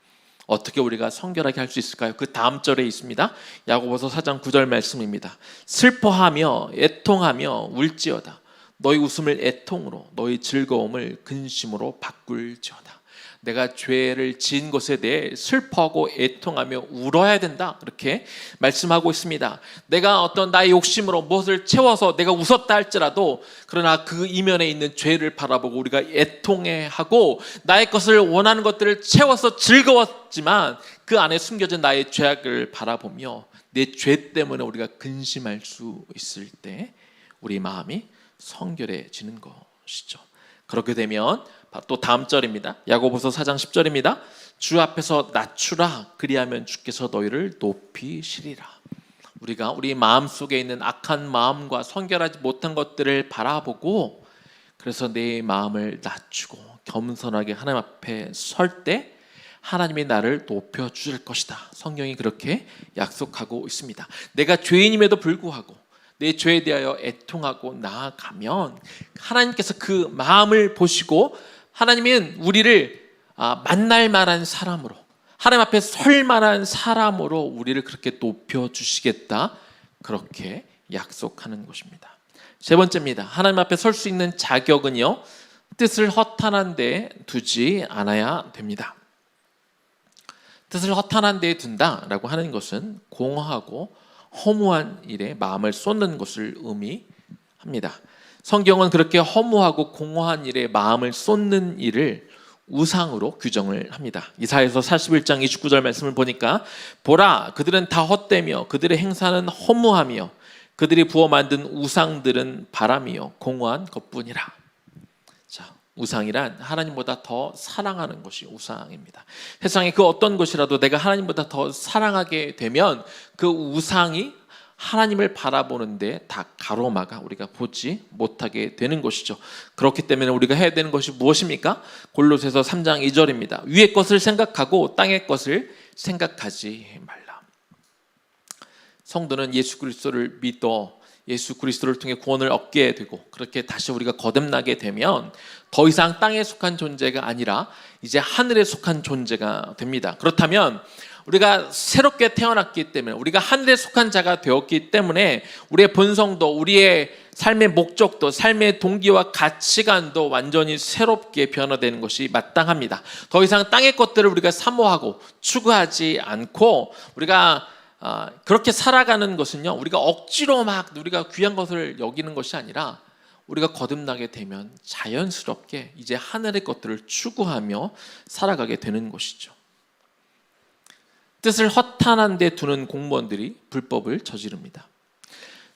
어떻게 우리가 성결하게 할 수 있을까요? 그 다음 절에 있습니다. 야고보서 4장 9절 말씀입니다. 슬퍼하며 애통하며 울지어다. 너희 웃음을 애통으로 너희 즐거움을 근심으로 바꿀지어다. 내가 죄를 지은 것에 대해 슬퍼하고 애통하며 울어야 된다. 이렇게 말씀하고 있습니다. 내가 어떤 나의 욕심으로 무엇을 채워서 내가 웃었다 할지라도, 그러나 그 이면에 있는 죄를 바라보고 우리가 애통해하고 나의 것을 원하는 것들을 채워서 즐거웠지만 그 안에 숨겨진 나의 죄악을 바라보며 내 죄 때문에 우리가 근심할 수 있을 때 우리 마음이 성결해지는 것이죠. 그렇게 되면 또 다음 절입니다. 야고보서 4장 10절입니다. 주 앞에서 낮추라. 그리하면 주께서 너희를 높이시리라. 우리가 우리 마음속에 있는 악한 마음과 성결하지 못한 것들을 바라보고, 그래서 내 마음을 낮추고 겸손하게 하나님 앞에 설 때 하나님이 나를 높여주실 것이다. 성경이 그렇게 약속하고 있습니다. 내가 죄인임에도 불구하고 내 죄에 대하여 애통하고 나아가면 하나님께서 그 마음을 보시고 하나님은 우리를 만날 만한 사람으로, 하나님 앞에 설 만한 사람으로 우리를 그렇게 높여주시겠다, 그렇게 약속하는 것입니다. 세 번째입니다. 하나님 앞에 설 수 있는 자격은요, 뜻을 허탄한 데 두지 않아야 됩니다. 뜻을 허탄한 데에 둔다라고 하는 것은 공허하고 허무한 일에 마음을 쏟는 것을 의미합니다. 성경은 그렇게 허무하고 공허한 일에 마음을 쏟는 일을 우상으로 규정을 합니다. 이사야서 41장 29절 말씀을 보니까 보라, 그들은 다 헛되며 그들의 행사는 허무하며 그들이 부어 만든 우상들은 바람이요 공허한 것뿐이라. 자, 우상이란 하나님보다 더 사랑하는 것이 우상입니다. 세상에 그 어떤 것이라도 내가 하나님보다 더 사랑하게 되면 그 우상이 하나님을 바라보는데 다 가로막아 우리가 보지 못하게 되는 것이죠. 그렇기 때문에 우리가 해야 되는 것이 무엇입니까? 골로새서 3장 2절입니다. 위의 것을 생각하고 땅의 것을 생각하지 말라. 성도는 예수 그리스도를 믿어 예수 그리스도를 통해 구원을 얻게 되고 그렇게 다시 우리가 거듭나게 되면 더 이상 땅에 속한 존재가 아니라 이제 하늘에 속한 존재가 됩니다. 그렇다면 우리가 새롭게 태어났기 때문에, 우리가 하늘에 속한 자가 되었기 때문에 우리의 본성도, 우리의 삶의 목적도, 삶의 동기와 가치관도 완전히 새롭게 변화되는 것이 마땅합니다. 더 이상 땅의 것들을 우리가 사모하고 추구하지 않고 우리가 그렇게 살아가는 것은요, 우리가 억지로 막 우리가 귀한 것을 여기는 것이 아니라 우리가 거듭나게 되면 자연스럽게 이제 하늘의 것들을 추구하며 살아가게 되는 것이죠. 뜻을 허탄한 데 두는 공무원들이 불법을 저지릅니다.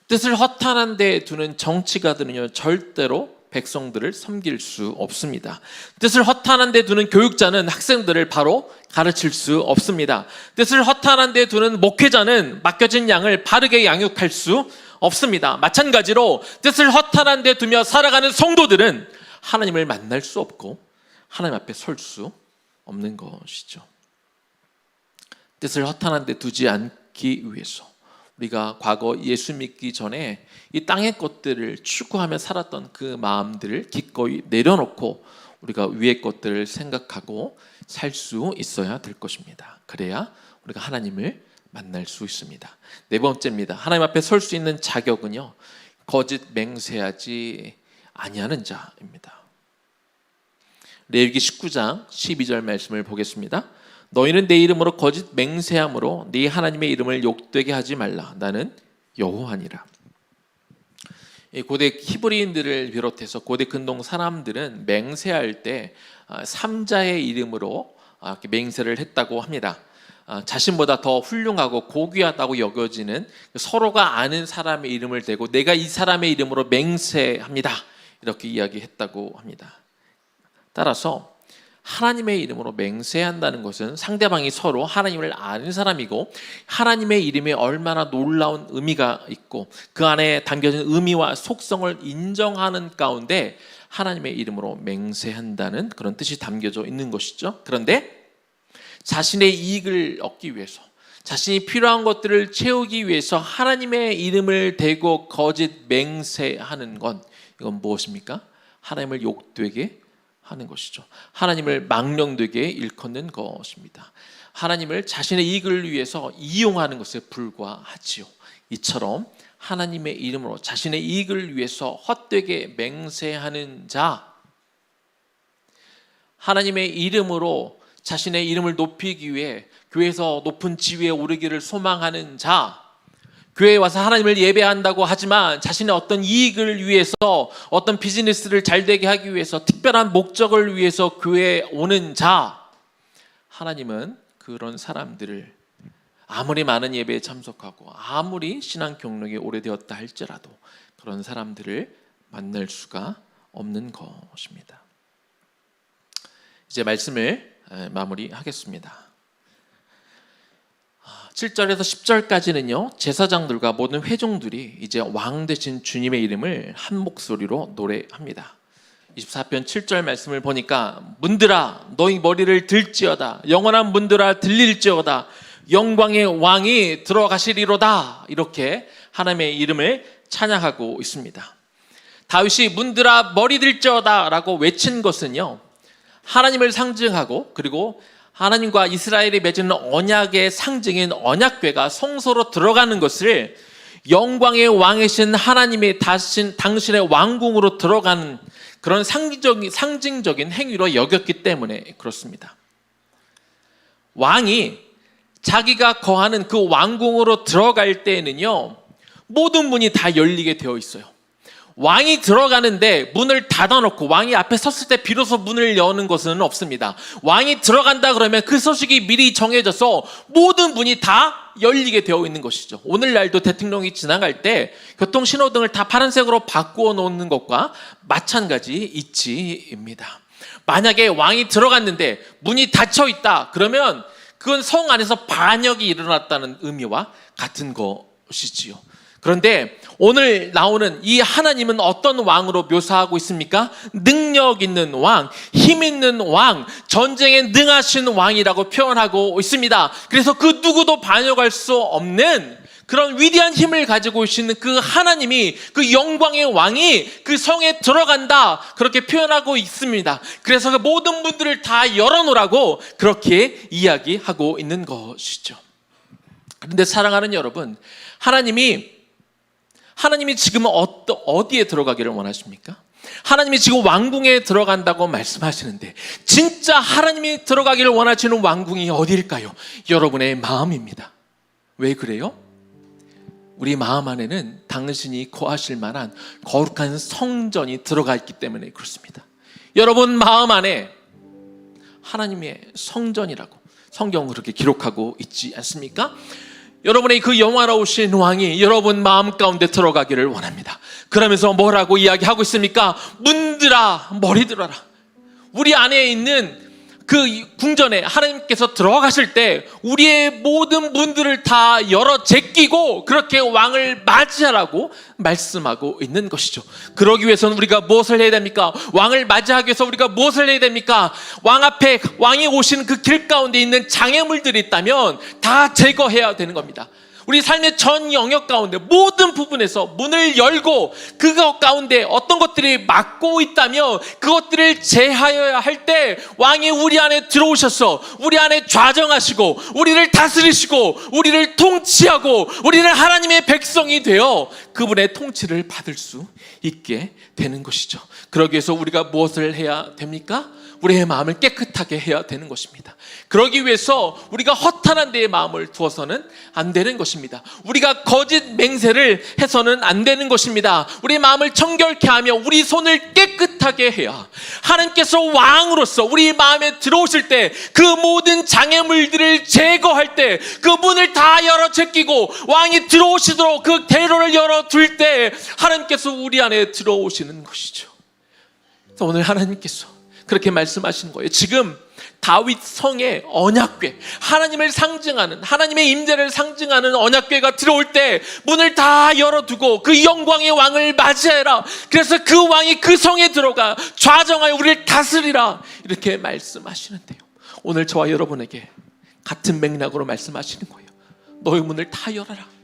뜻을 허탄한 데 두는 정치가들은요, 절대로 백성들을 섬길 수 없습니다. 뜻을 허탄한 데 두는 교육자는 학생들을 바로 가르칠 수 없습니다. 뜻을 허탄한 데 두는 목회자는 맡겨진 양을 바르게 양육할 수 없습니다. 마찬가지로 뜻을 허탄한 데 두며 살아가는 성도들은 하나님을 만날 수 없고 하나님 앞에 설 수 없는 것이죠. 뜻을 허탄한 데 두지 않기 위해서 우리가 과거 예수 믿기 전에 이 땅의 것들을 추구하며 살았던 그 마음들을 기꺼이 내려놓고 우리가 위의 것들을 생각하고 살 수 있어야 될 것입니다. 그래야 우리가 하나님을 만날 수 있습니다. 네 번째입니다. 하나님 앞에 설 수 있는 자격은요, 거짓 맹세하지 아니하는 자입니다. 레위기 19장 12절 말씀을 보겠습니다. 너희는 내 이름으로 거짓 맹세함으로 네 하나님의 이름을 욕되게 하지 말라. 나는 여호와니라. 고대 히브리인들을 비롯해서 고대 근동 사람들은 맹세할 때 삼자의 이름으로 이렇게 맹세를 했다고 합니다. 자신보다 더 훌륭하고 고귀하다고 여겨지는 서로가 아는 사람의 이름을 대고 내가 이 사람의 이름으로 맹세합니다, 이렇게 이야기했다고 합니다. 따라서 하나님의 이름으로 맹세한다는 것은 상대방이 서로 하나님을 아는 사람이고 하나님의 이름에 얼마나 놀라운 의미가 있고 그 안에 담겨진 의미와 속성을 인정하는 가운데 하나님의 이름으로 맹세한다는 그런 뜻이 담겨져 있는 것이죠. 그런데 자신의 이익을 얻기 위해서, 자신이 필요한 것들을 채우기 위해서 하나님의 이름을 대고 거짓 맹세하는 건, 이건 무엇입니까? 하나님을 욕되게 하는 것이죠. 하나님을 망령되게 일컫는 것입니다. 하나님을 자신의 이익을 위해서 이용하는 것에 불과하지요. 이처럼 하나님의 이름으로 자신의 이익을 위해서 헛되게 맹세하는 자, 하나님의 이름으로 자신의 이름을 높이기 위해 교회에서 높은 지위에 오르기를 소망하는 자, 교회에 와서 하나님을 예배한다고 하지만 자신의 어떤 이익을 위해서, 어떤 비즈니스를 잘 되게 하기 위해서, 특별한 목적을 위해서 교회에 오는 자, 하나님은 그런 사람들을 아무리 많은 예배에 참석하고 아무리 신앙 경력이 오래되었다 할지라도 그런 사람들을 만날 수가 없는 것입니다. 이제 말씀을 마무리하겠습니다. 7절에서 10절까지는요, 제사장들과 모든 회중들이 이제 왕 되신 주님의 이름을 한 목소리로 노래합니다. 24편 7절 말씀을 보니까 문들아 너희 머리를 들지어다, 영원한 문들아 들릴지어다, 영광의 왕이 들어가시리로다, 이렇게 하나님의 이름을 찬양하고 있습니다. 다윗이 문들아 머리 들지어다 라고 외친 것은요, 하나님을 상징하고 그리고 하나님과 이스라엘이 맺은 언약의 상징인 언약궤가 성소로 들어가는 것을 영광의 왕이신 하나님이 당신의 왕궁으로 들어가는 그런 상징적인 행위로 여겼기 때문에 그렇습니다. 왕이 자기가 거하는 그 왕궁으로 들어갈 때에는요, 모든 문이 다 열리게 되어 있어요. 왕이 들어가는데 문을 닫아놓고 왕이 앞에 섰을 때 비로소 문을 여는 것은 없습니다. 왕이 들어간다 그러면 그 소식이 미리 정해져서 모든 문이 다 열리게 되어 있는 것이죠. 오늘날도 대통령이 지나갈 때 교통신호등을 다 파란색으로 바꾸어 놓는 것과 마찬가지 이치입니다. 만약에 왕이 들어갔는데 문이 닫혀 있다 그러면 그건 성 안에서 반역이 일어났다는 의미와 같은 것이지요. 그런데 오늘 나오는 이 하나님은 어떤 왕으로 묘사하고 있습니까? 능력 있는 왕, 힘 있는 왕, 전쟁에 능하신 왕이라고 표현하고 있습니다. 그래서 그 누구도 반역할 수 없는 그런 위대한 힘을 가지고 계시는 그 하나님이, 그 영광의 왕이 그 성에 들어간다 그렇게 표현하고 있습니다. 그래서 그 모든 문들을 다 열어놓으라고 그렇게 이야기하고 있는 것이죠. 그런데 사랑하는 여러분, 하나님이 지금 어디에 들어가기를 원하십니까? 하나님이 지금 왕궁에 들어간다고 말씀하시는데 진짜 하나님이 들어가기를 원하시는 왕궁이 어디일까요? 여러분의 마음입니다. 왜 그래요? 우리 마음 안에는 당신이 거하실 만한 거룩한 성전이 들어가 있기 때문에 그렇습니다. 여러분 마음 안에 하나님의 성전이라고 성경은 그렇게 기록하고 있지 않습니까? 여러분의 그 영화로우신 왕이 여러분 마음 가운데 들어가기를 원합니다. 그러면서 뭐라고 이야기하고 있습니까? 문들아 머리 들어라. 우리 안에 있는 그 궁전에 하나님께서 들어가실 때 우리의 모든 문들을 다 열어 제끼고 그렇게 왕을 맞이하라고 말씀하고 있는 것이죠. 그러기 위해서는 우리가 무엇을 해야 됩니까? 왕을 맞이하기 위해서 우리가 무엇을 해야 됩니까? 왕 앞에 왕이 오신 그 길 가운데 있는 장애물들이 있다면 다 제거해야 되는 겁니다. 우리 삶의 전 영역 가운데 모든 부분에서 문을 열고 그것 가운데 어떤 것들이 막고 있다면 그것들을 제하여야 할 때 왕이 우리 안에 들어오셔서 우리 안에 좌정하시고 우리를 다스리시고 우리를 통치하고 우리를 하나님의 백성이 되어 그분의 통치를 받을 수 있게 되는 것이죠. 그러기 위해서 우리가 무엇을 해야 됩니까? 우리의 마음을 깨끗하게 해야 되는 것입니다. 그러기 위해서 우리가 허탄한 데에 마음을 두어서는 안 되는 것입니다. 우리가 거짓 맹세를 해서는 안 되는 것입니다. 우리 마음을 청결케 하며 우리 손을 깨끗하게 해야 하나님께서 왕으로서 우리 마음에 들어오실 때 그 모든 장애물들을 제거할 때 그 문을 다 열어 제끼고 왕이 들어오시도록 그 대로를 열어둘 때 하나님께서 우리 안에 들어오시는 것이죠. 그래서 오늘 하나님께서 그렇게 말씀하시는 거예요. 지금 다윗 성의 언약궤, 하나님을 상징하는, 하나님의 임재를 상징하는 언약궤가 들어올 때 문을 다 열어두고 그 영광의 왕을 맞이해라. 그래서 그 왕이 그 성에 들어가 좌정하여 우리를 다스리라. 이렇게 말씀하시는데요. 오늘 저와 여러분에게 같은 맥락으로 말씀하시는 거예요. 너의 문을 다 열어라.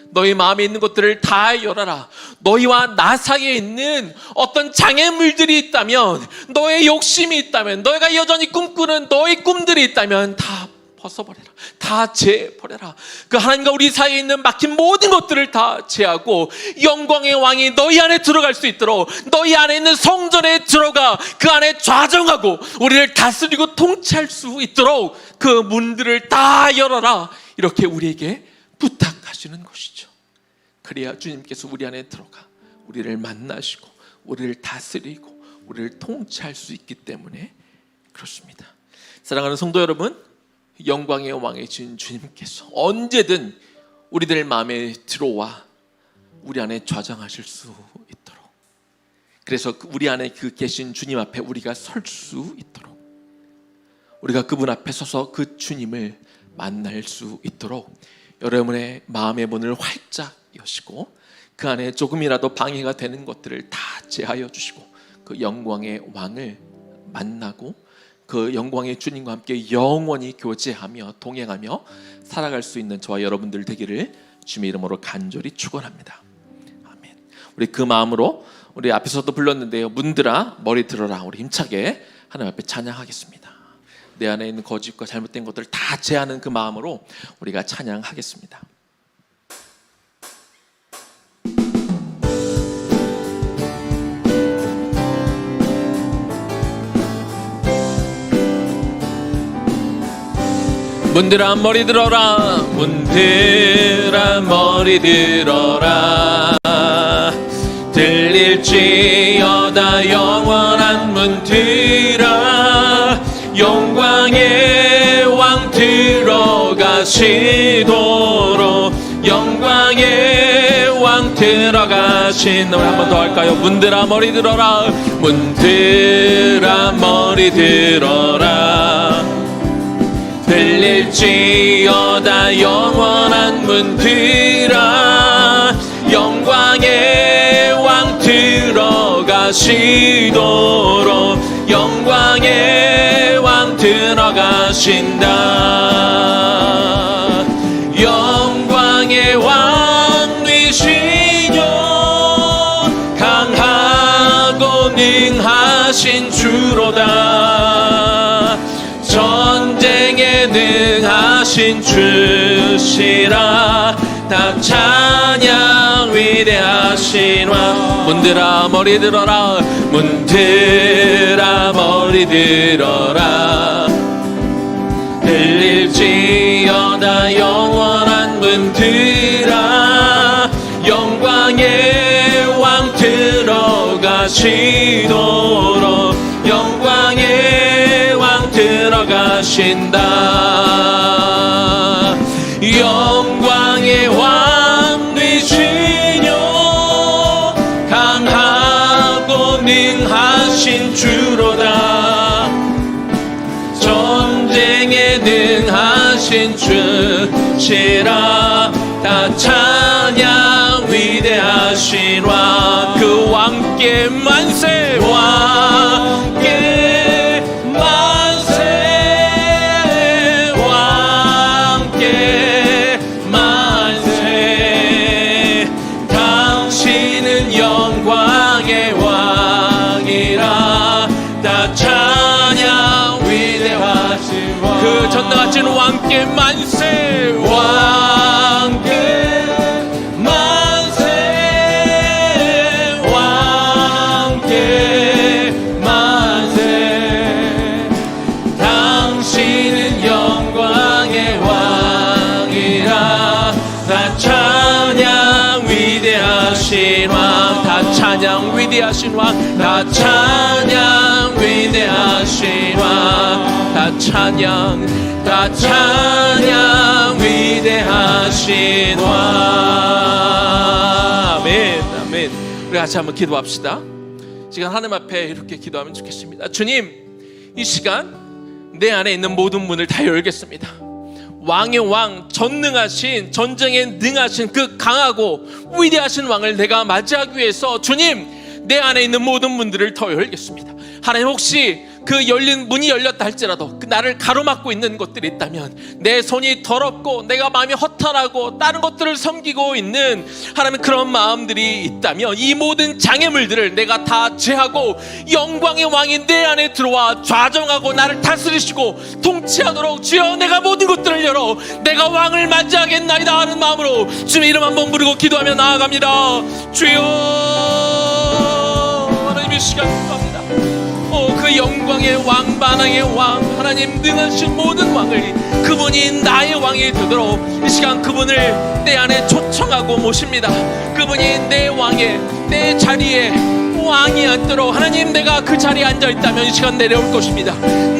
너희 마음에 있는 것들을 다 열어라. 너희와 나 사이에 있는 어떤 장애물들이 있다면, 너의 욕심이 있다면, 너희가 여전히 꿈꾸는 너의 꿈들이 있다면 다 벗어버려라. 다 제버려라. 그 하나님과 우리 사이에 있는 막힌 모든 것들을 다 제하고 영광의 왕이 너희 안에 들어갈 수 있도록 너희 안에 있는 성전에 들어가 그 안에 좌정하고 우리를 다스리고 통치할 수 있도록 그 문들을 다 열어라. 이렇게 우리에게 부탁하시는 것이죠. 그래야 주님께서 우리 안에 들어가 우리를 만나시고 우리를 다스리고 우리를 통치할 수 있기 때문에 그렇습니다. 사랑하는 성도 여러분, 영광의 왕이신 주님께서 언제든 우리들 마음에 들어와 우리 안에 좌정하실 수 있도록, 그래서 우리 안에 그 계신 주님 앞에 우리가 설 수 있도록, 우리가 그분 앞에 서서 그 주님을 만날 수 있도록 여러분의 마음의 문을 활짝 여시고 그 안에 조금이라도 방해가 되는 것들을 다 제하여 주시고 그 영광의 왕을 만나고 그 영광의 주님과 함께 영원히 교제하며 동행하며 살아갈 수 있는 저와 여러분들 되기를 주님의 이름으로 간절히 축원합니다. 아멘. 우리 그 마음으로 우리 앞에서도 불렀는데요. 문들아 머리 들어라. 우리 힘차게 하나님 앞에 찬양하겠습니다. 내 안에 있는 거짓과 잘못된 것들을 다 제하는 그 마음으로 우리가 찬양하겠습니다. 문들아 머리 들어라. 문들아 머리 들어라. 들릴지어다 영원한 문들아. 영광의 왕 들어가시도록. 영광의 왕 들어가신. 우리 한 번 더 할까요? 문들아 머리 들어라. 문들아 머리 들어라. 들릴지어다 영원한 문들아. 영광의 왕 들어가시도록. 영광의 왕 들어가신다. 영광의 왕이시여 강하고 능하신 주로다. 전쟁에 능하신 주시라. 다 찬양 위대하신 왕. 문들아 머리 들어라. 문들아 머리 들어라. 들릴지어다 영원한 문들아. 영광의 왕 들어가시도록. 영광의 왕 들어가신다. 영광의 왕 되시려 강하고 능하신 주로다. 전쟁에 능하신 주시라. 다 찬양 위대하신 왕. 그 왕께 만세. 왕께 만세. 왕께 만세. 당신은 영광의 왕이라. 다 찬양 위대하신 왕. 그 전능하신 왕께 만세. 왕께 만세. 왕께 만세. 당신은 영광의 왕이라. 다 찬양 위대하신 왕. 다 찬양 위대하신 왕. 다 찬양 위대하신 왕. 다 찬양. 다 찬양 위대하신 왕. 아멘. 아멘. 우리 같이 한번 기도합시다. 지금 하나님 앞에 이렇게 기도하면 좋겠습니다. 주님, 이 시간 내 안에 있는 모든 문을 다 열겠습니다. 왕의 왕, 전능하신, 전쟁에 능하신 그 강하고 위대하신 왕을 내가 맞이하기 위해서 주님, 내 안에 있는 모든 문들을 더 열겠습니다. 하나님, 혹시 그 열린 문이 열렸다 할지라도 그 나를 가로막고 있는 것들이 있다면, 내 손이 더럽고 내가 마음이 허탈하고 다른 것들을 섬기고 있는 하나님 그런 마음들이 있다면, 이 모든 장애물들을 내가 다 제하고 영광의 왕이 내 안에 들어와 좌정하고 나를 다스리시고 통치하도록 주여, 내가 모든 것들을 열어 내가 왕을 맞이하겠나이다 하는 마음으로 주님 이름 한번 부르고 기도하며 나아갑니다. 주여, 하나님 이 시간 축복합니다. 그 영광의 왕, 만왕의 왕, 하나님 능하신 모든 왕을, 그분이 나의 왕이 되도록 이 시간 그분을 내 안에 초청하고 모십니다. 그분이 내 왕의, 내 자리에 왕이 앉도록 하나님, 내가 그 자리에 앉아있다면 이 시간 내려올 것입니다.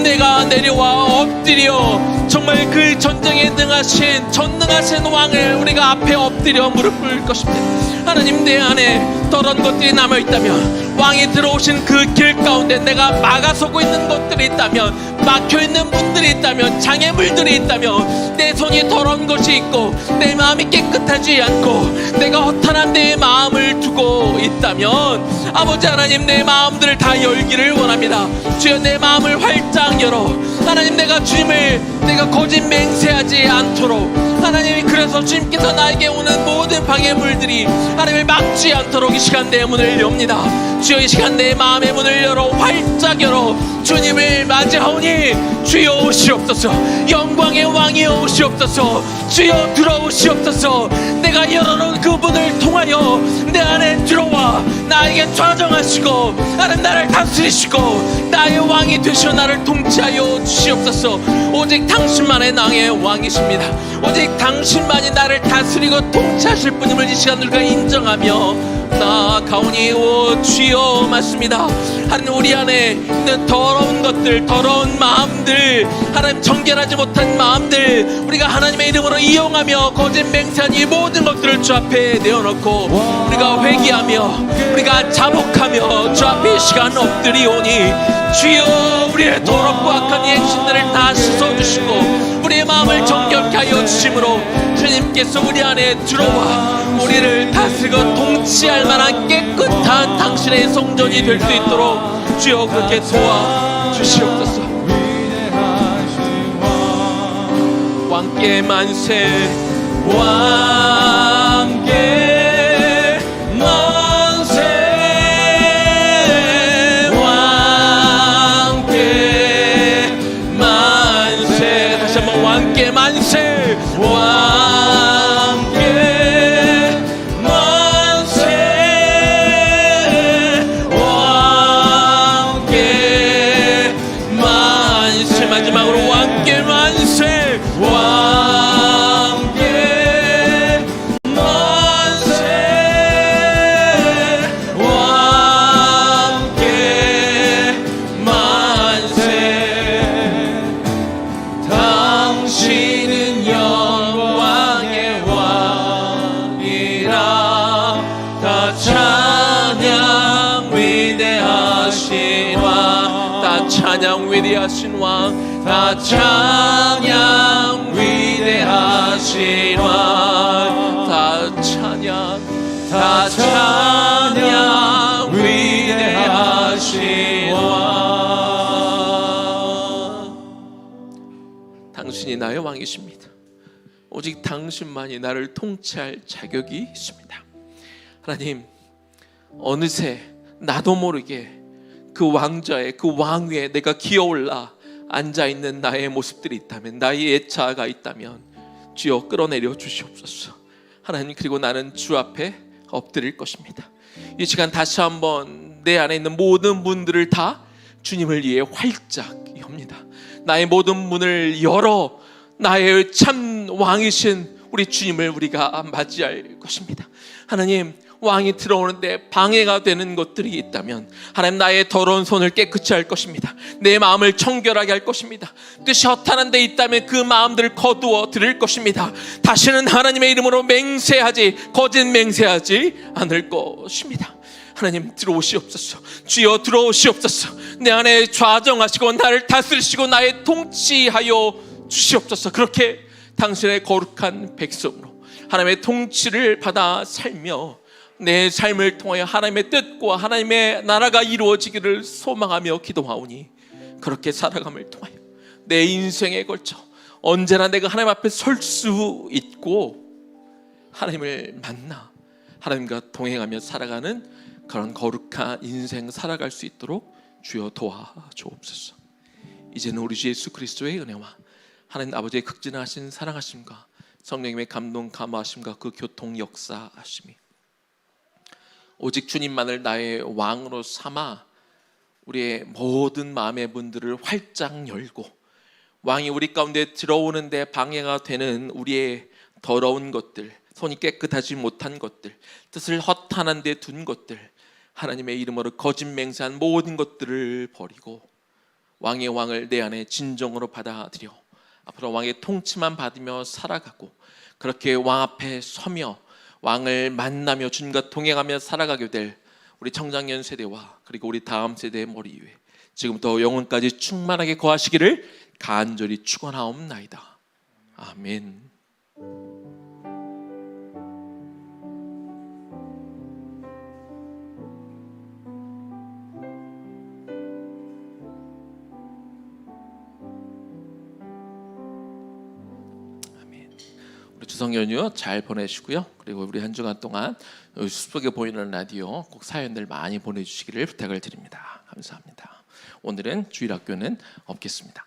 내가 내려와 엎드려 정말 그 전쟁에 능하신 전능하신 왕을 우리가 앞에 엎드려 무릎 꿇을 것입니다. 하나님, 내 안에 더러운 것들이 남아있다면 왕이 들어오신 그 길 가운데 내가 막아서고 있는 것들이 있다면, 막혀있는 문들이 있다면, 장애물들이 있다면, 내 손이 더러운 것이 있고 내 마음이 깨끗하지 않고 내가 허탄한 내 마음을 두고 있다면, 아버지 하나님, 내 마음들을 다 열기를 원합니다. 주여, 내 마음을 활짝 열어 하나님, 내가 주님을 내가 거짓 맹세하지 않도록 하나님이, 그래서 주님께서 나에게 오는 모든 방해물들이 하나님을 막지 않도록 이 시간 내 문을 엽니다. 주여, 이 시간 내 마음의 문을 열어 활짝 열어 주님을 맞이하오니 주여 오시옵소서. 영광의 왕이 오시옵소서. 주여 들어오시옵소서. 내가 열어놓은 그 문을 통하여 내 안에 들어와 나에게 좌정하시고 하나님, 나를 다스리시고 나의 왕이 되시어 나를 통치하여 주시옵소서. 오직 당신만의 나의 왕이십니다. 오직 당신만이 나를 다스리고 통치하실 분임을 이 시간 우리가 인정하며 나아가오니 오 주여 맞습니다. 하나님, 우리 안에 있는 더러운 것들, 더러운 마음들, 하나님 정결하지 못한 마음들, 우리가 하나님의 이름으로 이용하며 거짓 맹세한 이 모든 것들을 주 앞에 내어놓고 우리가 회개하며 우리가 자복하며 주 앞에 이 시간 엎드리오니 주여, 우리의 더럽고 악한 이 행실들을 다 씻어주시고 우리의 마음을 정결케 하여 주심으로 주님께서 우리 안에 들어와 우리를 다스리고 통치할 만한 깨끗한 당신의 성전이 될 수 있도록 주여 그렇게 도와주시옵소서. 왕께 만세, 왕께 만세, 왕께 만세. 다시 한번 왕께 만세, 왕께 만세, 왕께 만세. 마지막으로 왕께 만세, 왕께 만세, 왕께 만세. 당신은 영광의 왕이라. 다 찬양 위대하신 왕, 다 찬양 위대하신 왕, 다 찬양 위대하신 왕, 다 찬양, 다 찬양 위대하신 왕. 당신이 나의 왕이십니다. 오직 당신만이 나를 통치할 자격이 있습니다. 하나님, 어느새 나도 모르게 그 왕좌에, 그 왕위에 내가 기어올라 앉아있는 나의 모습들이 있다면, 나의 애차가 있다면 주여 끌어내려 주시옵소서. 하나님, 그리고 나는 주 앞에 엎드릴 것입니다. 이 시간 다시 한번 내 안에 있는 모든 문들을 다 주님을 위해 활짝 엽니다. 나의 모든 문을 열어 나의 참 왕이신 우리 주님을 우리가 맞이할 것입니다. 하나님, 왕이 들어오는데 방해가 되는 것들이 있다면 하나님, 나의 더러운 손을 깨끗이 할 것입니다. 내 마음을 청결하게 할 것입니다. 뜻이 허탄한 데 있다면 그 마음들을 거두어 드릴 것입니다. 다시는 하나님의 이름으로 맹세하지, 거짓 맹세하지 않을 것입니다. 하나님, 들어오시옵소서. 주여 들어오시옵소서. 내 안에 좌정하시고 나를 다스리시고 나의 통치하여 주시옵소서. 그렇게 당신의 거룩한 백성으로 하나님의 통치를 받아 살며 내 삶을 통하여 하나님의 뜻과 하나님의 나라가 이루어지기를 소망하며 기도하오니, 그렇게 살아감을 통하여 내 인생에 걸쳐 언제나 내가 하나님 앞에 설 수 있고 하나님을 만나 하나님과 동행하며 살아가는 그런 거룩한 인생 살아갈 수 있도록 주여 도와주옵소서. 이제는 우리 주 예수 그리스도의 은혜와 하나님 아버지의 극진하신 사랑하심과 성령님의 감동 감화하심과 그 교통 역사하심이 오직 주님만을 나의 왕으로 삼아 우리의 모든 마음의 문들을 활짝 열고, 왕이 우리 가운데 들어오는데 방해가 되는 우리의 더러운 것들, 손이 깨끗하지 못한 것들, 뜻을 허탄한 데 둔 것들, 하나님의 이름으로 거짓 맹세한 모든 것들을 버리고 왕의 왕을 내 안에 진정으로 받아들여 앞으로 왕의 통치만 받으며 살아가고, 그렇게 왕 앞에 서며 왕을 만나며 주님과 동행하며 살아가게 될 우리 청장년 세대와 그리고 우리 다음 세대의 머리 위에 지금부터 영원까지 충만하게 거하시기를 간절히 축원하옵나이다. 아멘. 우리 추석 연휴 잘 보내시고요. 그리고 우리 한 주간 동안 숲속에 보이는 라디오 꼭 사연들 많이 보내주시기를 부탁을 드립니다. 감사합니다. 오늘은 주일학교는 없겠습니다.